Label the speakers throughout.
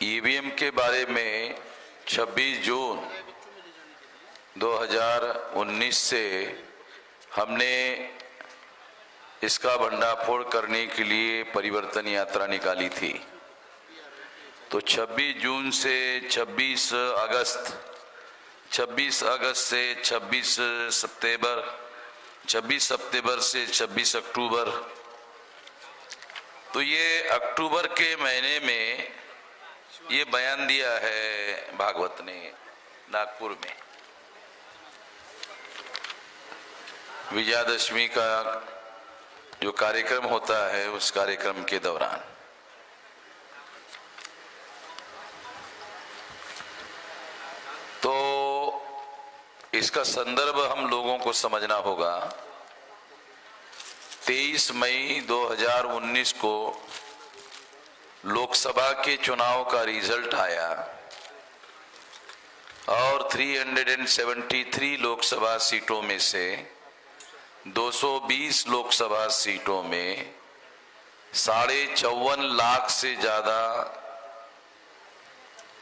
Speaker 1: EVM के बारे में 26 जून 2019 से हमने इसका भंडाफोड़ करने के लिए परिवर्तन यात्रा निकाली थी। तो 26 जून से 26 अगस्त से 26 सितंबर, 26 सितंबर से 26 अक्टूबर, तो ये अक्टूबर के महीने में ये बयान दिया है भागवत ने नागपुर में विजयादशमी का जो कार्यक्रम होता है उस कार्यक्रम के दौरान। तो इसका संदर्भ हम लोगों को समझना होगा। 23 मई 2019 को लोकसभा के चुनाव का रिजल्ट आया और 373 लोकसभा सीटों में से 220 लोकसभा सीटों में 54.5 लाख से ज्यादा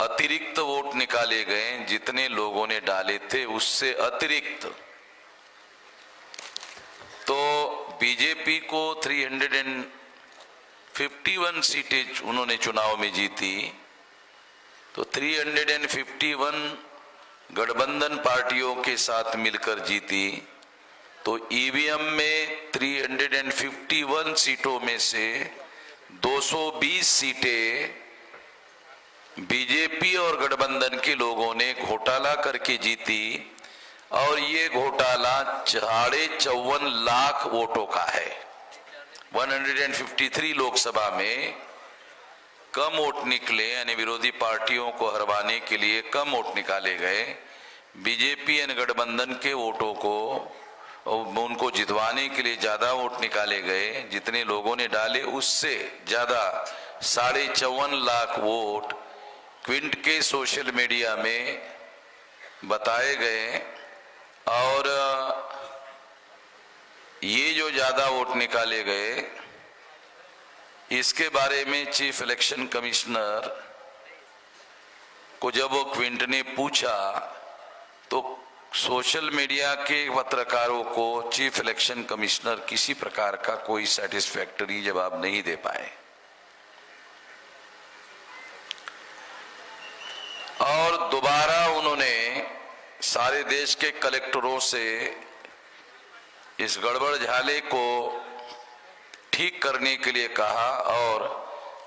Speaker 1: अतिरिक्त वोट निकाले गए। जितने लोगों ने डाले थे उससे अतिरिक्त। तो बीजेपी को 351 सीटें उन्होंने चुनाव में जीती। तो 351 गठबंधन पार्टियों के साथ मिलकर जीती। तो ईवीएम में 351 सीटों में से 220 सीटें बीजेपी और गठबंधन के लोगों ने घोटाला करके जीती और ये घोटाला 54 लाख वोटों का है। 153 लोकसभा में कम वोट निकले, यानी विरोधी पार्टियों को हरवाने के लिए कम वोट निकाले गए। बीजेपी यानी गठबंधन के वोटों को उनको जितवाने के लिए ज्यादा वोट निकाले गए। जितने लोगों ने डाले उससे ज्यादा 54.5 लाख वोट क्विंट के सोशल मीडिया में बताए गए। और ये जो ज्यादा वोट निकाले गए इसके बारे में चीफ इलेक्शन कमिश्नर को जब वो क्विंट ने पूछा तो सोशल मीडिया के पत्रकारों को चीफ इलेक्शन कमिश्नर किसी प्रकार का कोई सैटिस्फैक्टरी जवाब नहीं दे पाए। और दोबारा उन्होंने सारे देश के कलेक्टरों से इस गड़बड़ झाले को ठीक करने के लिए कहा और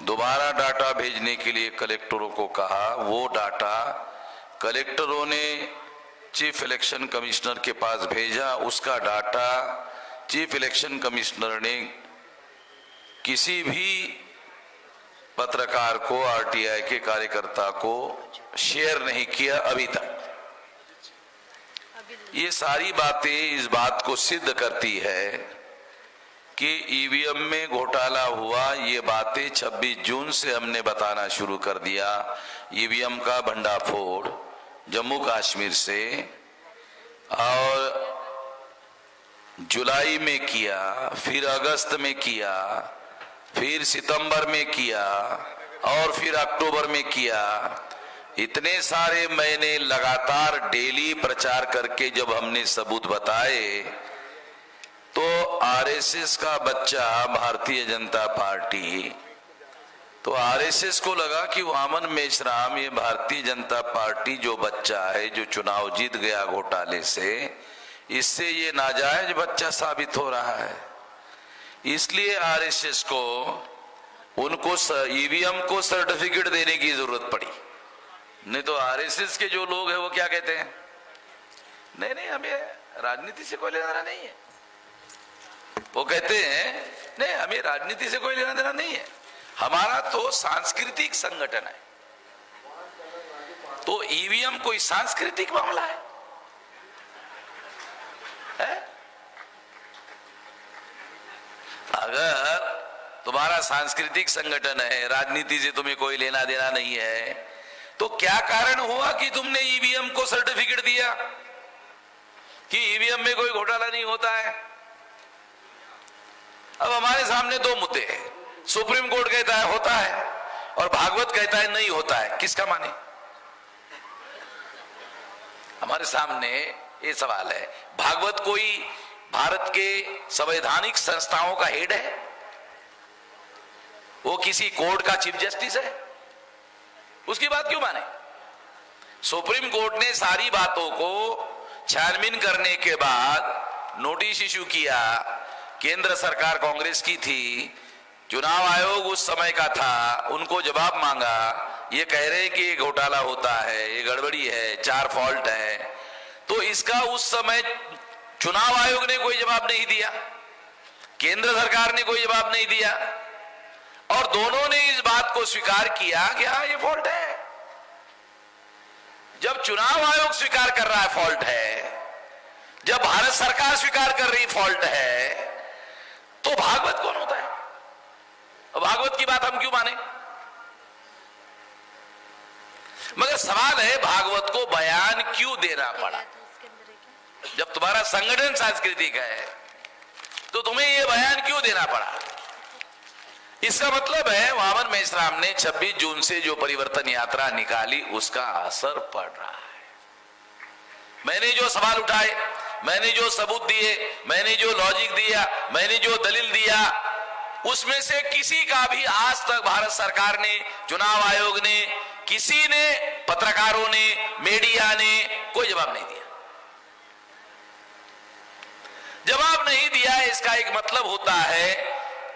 Speaker 1: दोबारा डाटा भेजने के लिए कलेक्टरों को कहा। वो डाटा कलेक्टरों ने चीफ इलेक्शन कमिश्नर के पास भेजा। उसका डाटा चीफ इलेक्शन कमिश्नर ने किसी भी पत्रकार को, आरटीआई के कार्यकर्ता को शेयर नहीं किया अभी तक। ये सारी बातें इस बात को सिद्ध करती है कि ईवीएम में घोटाला हुआ। ये बातें 26 जून से हमने बताना शुरू कर दिया। ईवीएम का भंडाफोड़ जम्मू कश्मीर से और जुलाई में किया, फिर अगस्त में किया, फिर सितंबर में किया और फिर अक्टूबर में किया। इतने सारे महीने लगातार डेली प्रचार करके जब हमने सबूत बताए तो आरएसएस का बच्चा भारतीय जनता पार्टी, तो आरएसएस को लगा कि वामन मेश्राम ये भारतीय जनता पार्टी जो बच्चा है जो चुनाव जीत गया घोटाले से, इससे ये नाजायज बच्चा साबित हो रहा है। इसलिए आरएसएस को उनको ईवीएम को सर्टिफिकेट देने की जरूरत पड़ी। नहीं तो आरएसएस के जो लोग हैं वो क्या कहते हैं, नहीं नहीं हमें राजनीति से कोई लेना देना नहीं है। वो कहते हैं नहीं हमें राजनीति से कोई लेना देना नहीं है, हमारा तो सांस्कृतिक संगठन है। तो ईवीएम कोई सांस्कृतिक मामला है? अगर तुम्हारा सांस्कृतिक संगठन है, राजनीति से तुम्हें कोई लेना देना नहीं है, तो क्या कारण हुआ कि तुमने ईवीएम को सर्टिफिकेट दिया कि ईवीएम में कोई घोटाला नहीं होता है? अब हमारे सामने दो मुद्दे हैं। सुप्रीम कोर्ट कहता है होता है, और भागवत कहता है नहीं होता है, किसका माने? हमारे सामने ये सवाल है, भागवत कोई भारत के संवैधानिक संस्थाओं का हेड है? वो किसी कोर्ट का चीफ जस्टिस है? उसकी बात क्यों माने? सुप्रीम कोर्ट ने सारी बातों को छानबीन करने के बाद नोटिस इशू किया। केंद्र सरकार कांग्रेस की थी, चुनाव आयोग उस समय का था, उनको जवाब मांगा। ये कह रहे हैं कि ये घोटाला होता है, ये गड़बड़ी है, 4 फॉल्ट है। तो इसका उस समय चुनाव आयोग ने कोई जवाब नहीं दिया, केंद्र सरकार ने कोई जवाब नहीं दिया, और दोनों ने इस बात को स्वीकार किया कि हाँ ये फॉल्ट है। जब चुनाव आयोग स्वीकार कर रहा है फॉल्ट है, जब भारत सरकार स्वीकार कर रही फॉल्ट है, तो भागवत कौन होता है? भागवत की बात हम क्यों माने? मगर सवाल है भागवत को बयान क्यों देना पड़ा? जब तुम्हारा संगठन सांस्कृतिक है तो तुम्हें यह बयान क्यों देना पड़ा? इसका मतलब है वामन मेश्राम ने 26 जून से जो परिवर्तन यात्रा निकाली उसका असर पड़ रहा है। मैंने जो सवाल उठाए, मैंने जो सबूत दिए, मैंने जो लॉजिक दिया, मैंने जो दलील दिया, उसमें से किसी का भी आज तक भारत सरकार ने, चुनाव आयोग ने, किसी ने, पत्रकारों ने, मीडिया ने कोई जवाब नहीं दिया। जवाब नहीं दिया, इसका एक मतलब होता है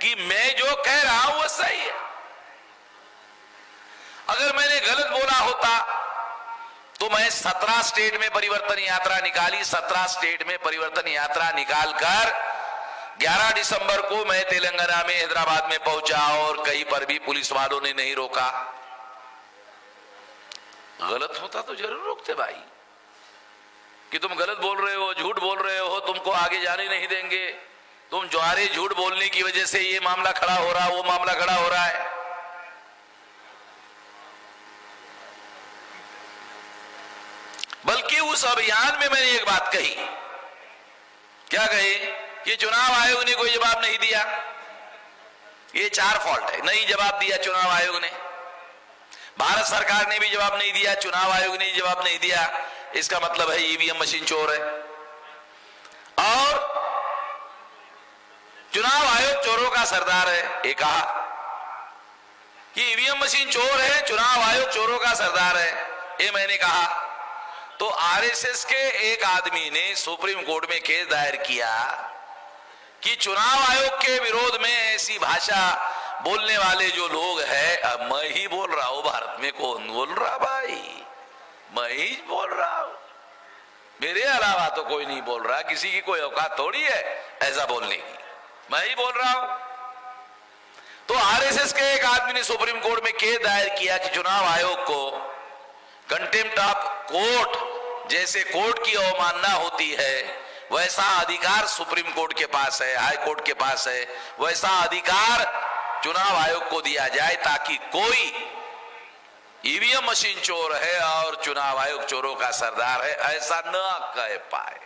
Speaker 1: कि मैं जो कह रहा हूं वो सही है। अगर मैंने गलत बोला होता तो मैं 17 स्टेट में परिवर्तन यात्रा निकाली, 17 स्टेट में परिवर्तन यात्रा निकालकर 11 दिसंबर को मैं तेलंगाना में हैदराबाद में पहुंचा और कहीं पर भी पुलिस वालों ने नहीं रोका। गलत होता तो जरूर रोकते भाई, कि तुम गलत बोल रहे हो, झूठ बोल रहे हो, तुमको आगे जाने नहीं देंगे, तुम ज्वारे झूठ बोलने की वजह से ये मामला खड़ा हो रहा, वो मामला खड़ा हो रहा है। बल्कि उस अभियान में मैंने एक बात कही, क्या कही? कि चुनाव आयोग ने कोई जवाब नहीं दिया, ये 4 फॉल्ट है। नहीं जवाब दिया चुनाव आयोग ने, भारत सरकार ने भी जवाब नहीं दिया, चुनाव आयोग ने जवाब नहीं दिया। इसका मतलब है ईवीएम मशीन चोर है, और चुनाव आयोग चोरों का सरदार है। ये कहा कि ईवीएम मशीन चोर है, चुनाव आयोग चोरों का सरदार है, ये मैंने कहा। तो आरएसएस के एक आदमी ने सुप्रीम कोर्ट में केस दायर किया कि चुनाव आयोग के विरोध में ऐसी भाषा बोलने वाले जो लोग हैं, अब मैं ही बोल रहा हूं, भारत में कौन बोल रहा भाई? मैं ही बोल रहा हूं, मेरे अलावा तो कोई नहीं बोल रहा, किसी की कोई औकात थोड़ी है ऐसा बोलने की, मैं ही बोल रहा हूं। तो आरएसएस के एक आदमी ने सुप्रीम कोर्ट में केस दायर किया कि चुनाव आयोग को कंटेम्प्ट ऑफ कोर्ट, जैसे कोर्ट की अवमानना होती है वैसा अधिकार सुप्रीम कोर्ट के पास है, हाई कोर्ट के पास है, वैसा अधिकार चुनाव आयोग को दिया जाए, ताकि कोई ईवीएम मशीन चोर है और चुनाव आयोग चोरों का सरदार है ऐसा न कह पाए।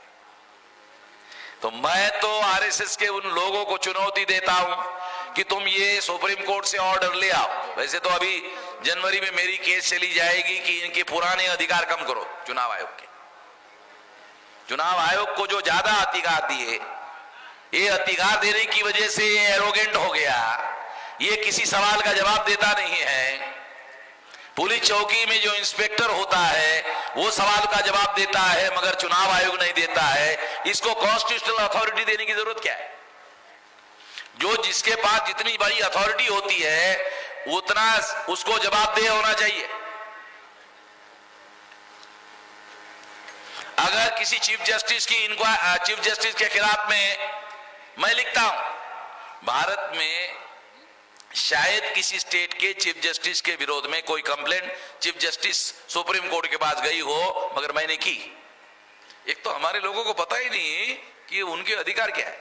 Speaker 1: तो मैं तो आरएसएस के उन लोगों को चुनौती देता हूं कि तुम ये सुप्रीम कोर्ट से ऑर्डर ले आओ। वैसे तो अभी जनवरी में मेरी केस चली जाएगी कि इनके पुराने अधिकार कम करो चुनाव आयोग के। चुनाव आयोग को जो ज्यादा अधिकार दिए, ये अधिकार देने की वजह से ये एरोगेंट हो गया, ये किसी सवाल का जवाब देता नहीं है। पुलिस चौकी में जो इंस्पेक्टर होता है वो सवाल का जवाब देता है, मगर चुनाव आयोग नहीं देता है। इसको कॉन्स्टिट्यूशनल अथॉरिटी देने की जरूरत क्या है? जो जिसके पास जितनी बड़ी अथॉरिटी होती है उतना उसको जवाबदेह होना चाहिए। अगर किसी चीफ जस्टिस के खिलाफ में मैं लिखता हूं, भारत में शायद किसी स्टेट के चीफ जस्टिस के विरोध में कोई complaint chief justice supreme court के पास गई हो, मगर मैंने की। एक तो हमारे लोगों को पता ही नहीं कि उनके अधिकार क्या है।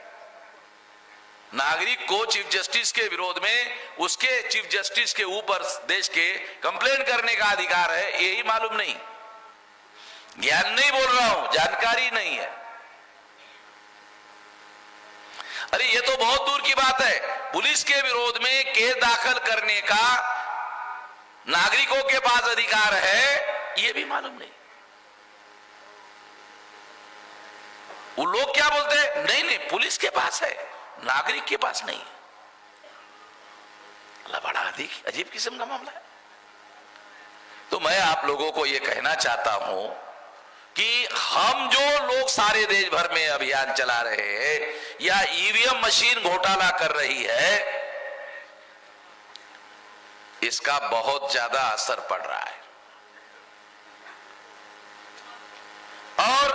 Speaker 1: नागरिक को चीफ जस्टिस के विरोध में उसके चीफ जस्टिस के ऊपर देश के कंप्लेंट करने का अधिकार है, यही मालूम नहीं। ज्ञान नहीं बोल रहा हूं, जानकारी नहीं है। अरे ये तो बहुत दूर की बात है। पुलिस के विरोध में केस दाखिल करने का नागरिकों के पास अधिकार है ये भी मालूम नहीं। वो लोग क्या बोलते हैं, नहीं नहीं पुलिस के पास है, नागरिक के पास नहीं है। बड़ा अजीब किस्म का मामला है। तो मैं आप लोगों को यह कहना चाहता हूं कि हम जो लोग सारे देश भर में अभियान चला रहे हैं या ईवीएम मशीन घोटाला कर रही है, इसका बहुत ज्यादा असर पड़ रहा है। और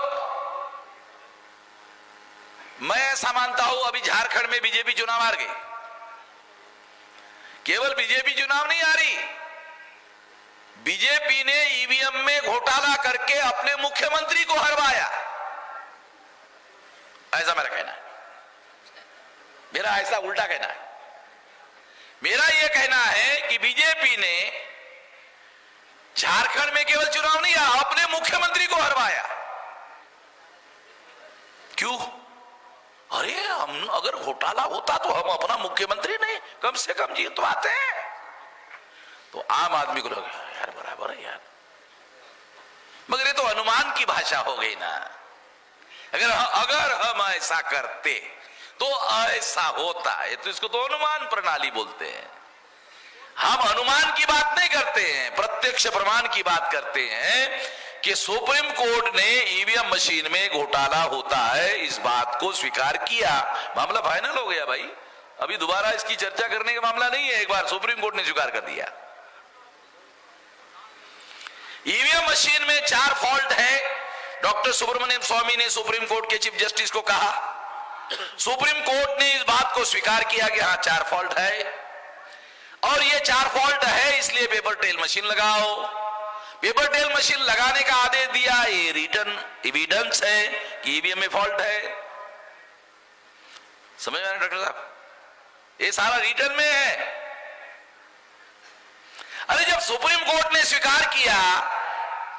Speaker 1: मैं ऐसा मानता हूं, अभी झारखंड में बीजेपी चुनाव हार गई। केवल बीजेपी चुनाव नहीं हारी, बीजेपी ने ईवीएम में घोटाला करके अपने मुख्यमंत्री को हरवाया। ऐसा मेरा कहना है, मेरा ऐसा उल्टा कहना है। मेरा यह कहना है कि बीजेपी ने झारखंड में केवल चुनाव नहीं हारा, अपने मुख्यमंत्री को हरवाया। क्यों? अरे हम अगर घोटाला होता तो हम अपना मुख्यमंत्री नहीं कम से कम जीतवाते हैं। तो आम आदमी को लगा यार बराबर है यार, मगर ये तो अनुमान की भाषा हो गई ना। अगर हम ऐसा करते तो ऐसा होता है, तो इसको तो अनुमान प्रणाली बोलते हैं। हम अनुमान की बात नहीं करते हैं, प्रत्यक्ष प्रमाण की बात करते हैं कि सुप्रीम कोर्ट ने ईवीएम मशीन में घोटाला होता है, इस बात को स्वीकार किया, मामला फाइनल हो गया भाई। अभी दोबारा इसकी चर्चा करने का मामला नहीं है, एक बार सुप्रीम कोर्ट ने स्वीकार कर दिया। ईवीएम मशीन में 4 फॉल्ट है। डॉक्टर सुब्रमण्यम स्वामी ने सुप्रीम कोर्ट के चीफ जस्टिस को कहा, सुप्रीम कोर्ट ने इस बात को स्वीकार किया कि हाँ 4 फॉल्ट है, और ये 4 फॉल्ट है इसलिए पेपर ट्रेल मशीन लगाओ। पेपर ट्रेल मशीन लगाने का आदेश दिया, ये रिटर्न एविडेंस है कि ईवीएम में फॉल्ट है। समझ में आ रहा है डॉक्टर साहब? ये सारा रिटर्न में है। अरे जब सुप्रीम कोर्ट ने स्वीकार किया,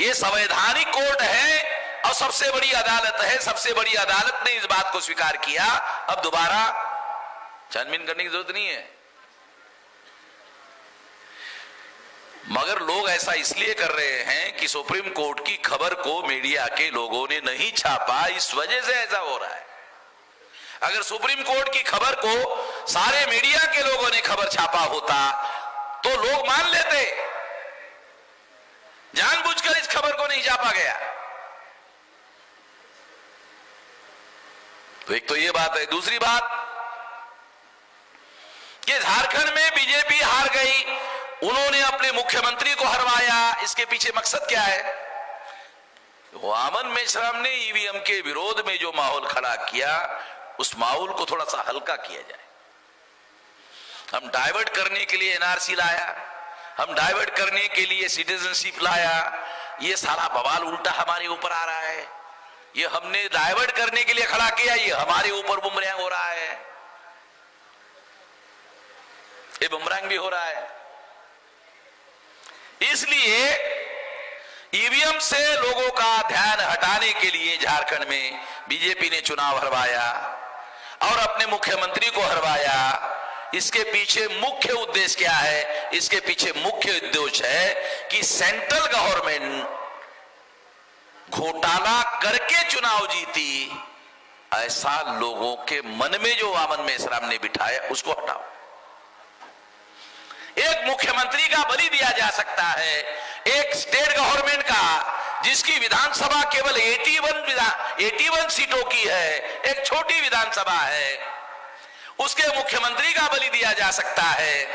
Speaker 1: ये संवैधानिक कोर्ट है और सबसे बड़ी अदालत है, सबसे बड़ी अदालत ने इस बात को स्वीकार किया, अब दोबारा छानबीन करने की जरूरत नहीं है। मगर लोग ऐसा इसलिए कर रहे हैं कि सुप्रीम कोर्ट की खबर को मीडिया के लोगों ने नहीं छापा, इस वजह से ऐसा हो रहा है। अगर सुप्रीम कोर्ट की खबर को सारे मीडिया के लोगों ने खबर छापा होता तो लोग मान लेते। जानबूझकर इस खबर को नहीं छापा गया। तो एक तो ये बात है। दूसरी बात कि झारखंड में बीजेपी हार गई, उन्होंने अपने मुख्यमंत्री को हरवाया, इसके पीछे मकसद क्या है? वामन मेश्राम ने ईवीएम के विरोध में जो माहौल खड़ा किया, उस माहौल को थोड़ा सा हल्का किया जाए। हम डाइवर्ट करने के लिए एनआरसी लाया, हम डाइवर्ट करने के लिए सिटीजनशिप लाया, ये सारा बवाल उल्टा हमारे ऊपर आ रहा है। ये हमने डाइवर्ट करने के लिए खड़ा किया, ये हमारे ऊपर बुमरैंग हो रहा है, ये बुमरैंग भी हो रहा है। इसलिए ईवीएम से लोगों का ध्यान हटाने के लिए झारखंड में बीजेपी ने चुनाव हरवाया और अपने मुख्यमंत्री को हरवाया। इसके पीछे मुख्य उद्देश्य क्या है? इसके पीछे मुख्य उद्देश्य है कि सेंट्रल गवर्नमेंट घोटाला करके चुनाव जीती, ऐसा लोगों के मन में जो वामन मेश्राम ने बिठाया उसको हटाओ। एक मुख्यमंत्री का बलि दिया जा सकता है, एक स्टेट गवर्नमेंट का जिसकी विधानसभा केवल 81 सीटों की है, एक छोटी विधानसभा है, उसके मुख्यमंत्री का बलि दिया जा सकता है,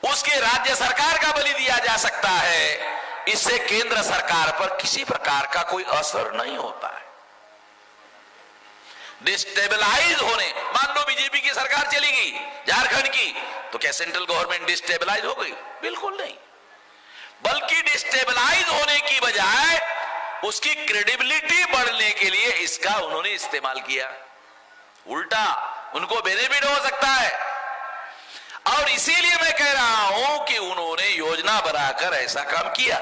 Speaker 1: उसके राज्य सरकार का बलि दिया जा सकता है। इससे केंद्र सरकार पर किसी प्रकार का कोई असर नहीं होता है। डिस्टेबलाइज होने, मान लो बीजेपी की सरकार चलेगी झारखंड की, तो क्या सेंट्रल गवर्नमेंट डिस्टेबलाइज हो गई? बिल्कुल नहीं, बल्कि डिस्टेबलाइज होने की बजाय उसकी क्रेडिबिलिटी बढ़ने के लिए इसका उन्होंने इस्तेमाल किया। उल्टा उनको बेनिफिट हो सकता है, और इसीलिए मैं कह रहा हूं कि उन्होंने योजना बनाकर ऐसा काम किया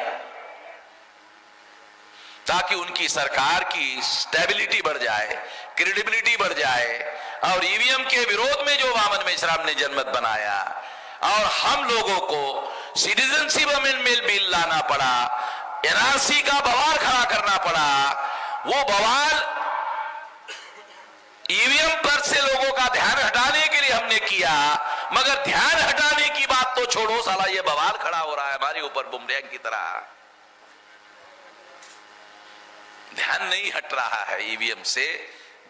Speaker 1: ताकि उनकी सरकार की स्टेबिलिटी बढ़ जाए, क्रेडिबिलिटी बढ़ जाए। और ईवीएम के विरोध में जो वामन मेश्राम ने जनमत बनाया और हम लोगों को सिटीजनशिप अमेंडमेंट बिल लाना पड़ा, एनआरसी का बवाल खड़ा करना पड़ा। वो बवाल ईवीएम पर से लोगों का ध्यान हटाने के लिए हमने किया, मगर ध्यान हटाने की बात तो छोड़ो, साला ये बवाल खड़ा हो रहा है हमारे ऊपर बुमरैंग की तरह। ध्यान नहीं हट रहा है ईवीएम से,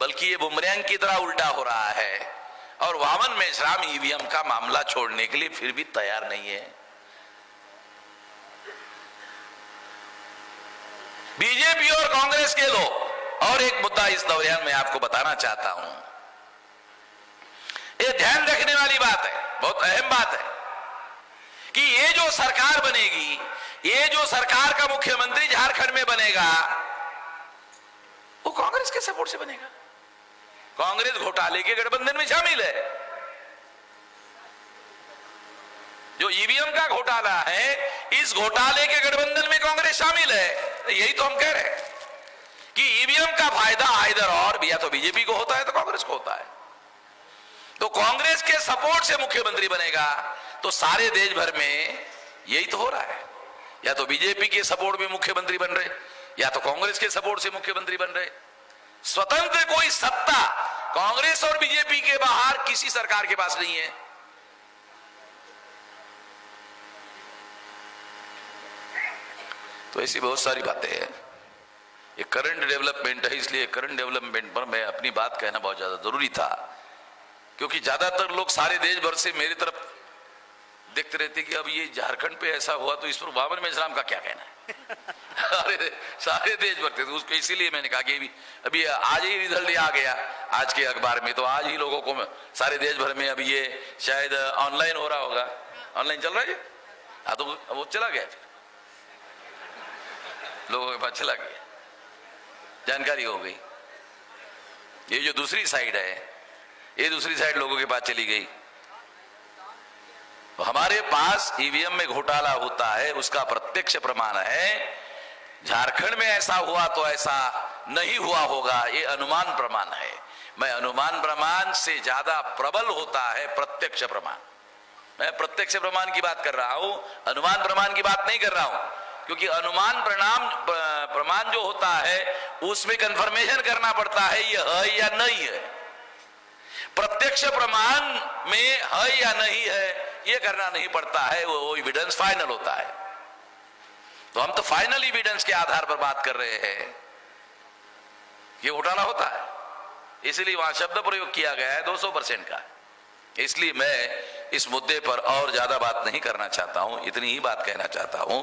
Speaker 1: बल्कि ये बुमरैंग की तरह उल्टा हो रहा है। और वामन मेश्राम ईवीएम का मामला छोड़ने के लिए फिर भी तैयार नहीं है। बीजेपी और कांग्रेस के लोग, और एक मुद्दा इस दौरान मैं आपको बताना चाहता हूं, ये ध्यान रखने वाली बात है, बहुत अहम बात है कि ये जो सरकार बनेगी, ये जो सरकार का मुख्यमंत्री झारखंड में बनेगा, वो कांग्रेस के सपोर्ट से बनेगा। कांग्रेस घोटाले के गठबंधन में शामिल है। जो ईवीएम का घोटाला है, इस घोटाले के गठबंधन में कांग्रेस शामिल है। यही तो हम कह रहे हैं कि ईवीएम का फायदा आइदर और या तो बीजेपी को होता है तो कांग्रेस को होता है। तो कांग्रेस के सपोर्ट से मुख्यमंत्री बनेगा, तो सारे देश भर में यही तो हो रहा है। या तो बीजेपी के सपोर्ट में मुख्यमंत्री बन रहे, या तो कांग्रेस के सपोर्ट से मुख्यमंत्री बन रहे। स्वतंत्र कोई सत्ता कांग्रेस और बीजेपी के बाहर किसी सरकार के पास नहीं है। तो ऐसी बहुत सारी बातें हैं। ये करंट डेवलपमेंट है, इसलिए करंट डेवलपमेंट पर मैं अपनी बात कहना बहुत ज्यादा जरूरी था, क्योंकि ज्यादातर लोग सारे देश भर से मेरी तरफ देखते रहते कि अब ये झारखंड पे ऐसा हुआ तो इस पर वामन मेश्राम का क्या कहना है। अरे सारे देश भर थे, तो उसको इसीलिए मैंने कहा कि अभी आज ही रिजल्ट आ गया आज के अखबार में, तो आज ही लोगों को सारे देश भर में अभी ये शायद ऑनलाइन हो रहा होगा। ऑनलाइन चल रहा है, हाँ, तो वो चला गया, फिर लोगों के पास चला गया, जानकारी हो गई। ये जो दूसरी साइड है, ये दूसरी साइड लोगों के पास चली गई। तो हमारे पास ईवीएम में घोटाला होता है, उसका प्रत्यक्ष प्रमाण है। झारखंड में ऐसा हुआ तो ऐसा नहीं हुआ होगा, ये अनुमान प्रमाण है। मैं अनुमान प्रमाण से ज्यादा प्रबल होता है प्रत्यक्ष प्रमाण। मैं प्रत्यक्ष प्रमाण की बात कर रहा हूं, अनुमान प्रमाण की बात नहीं कर रहा हूं, क्योंकि अनुमान प्रमाण जो होता है उसमें कंफर्मेशन करना पड़ता है ये है या नहीं है। प्रत्यक्ष प्रमाण में है या नहीं है ये करना नहीं पड़ता है, वो एविडेंस फाइनल होता है। तो हम तो फाइनल एविडेंस के आधार पर बात कर रहे हैं। ये घोटाला होता है, इसलिए वहां शब्द प्रयोग किया गया है 200% का। इसलिए मैं इस मुद्दे पर और ज्यादा बात नहीं करना चाहता हूं, इतनी ही बात कहना चाहता हूं